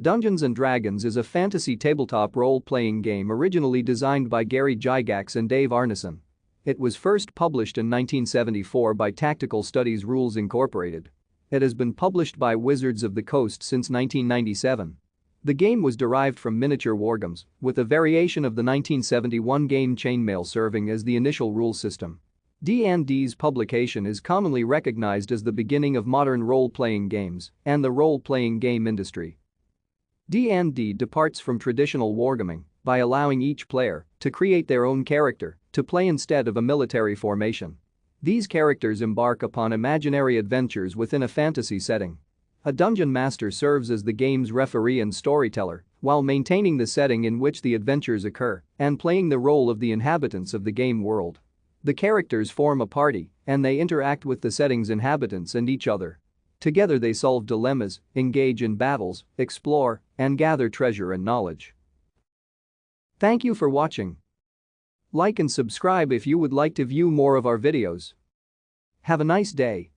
Dungeons & Dragons is a fantasy tabletop role-playing game originally designed by Gygax and Dave Arneson. It was first published in 1974 by Tactical Studies Rules Incorporated. It has been published by Wizards of the Coast since 1997. The game was derived from miniature wargames, with a variation of the 1971 game Chainmail serving as the initial rule system. D&D's publication is commonly recognized as the beginning of modern role-playing games and the role-playing game industry. D&D departs from traditional wargaming by allowing each player to create their own character to play instead of a military formation. These characters embark upon imaginary adventures within a fantasy setting. A dungeon master serves as the game's referee and storyteller while maintaining the setting in which the adventures occur and playing the role of the inhabitants of the game world. The characters form a party and they interact with the setting's inhabitants and each other. Together they solve dilemmas, engage in battles, explore, and gather treasure and knowledge. Thank you for watching. Like and subscribe if you would like to view more of our videos. Have a nice day.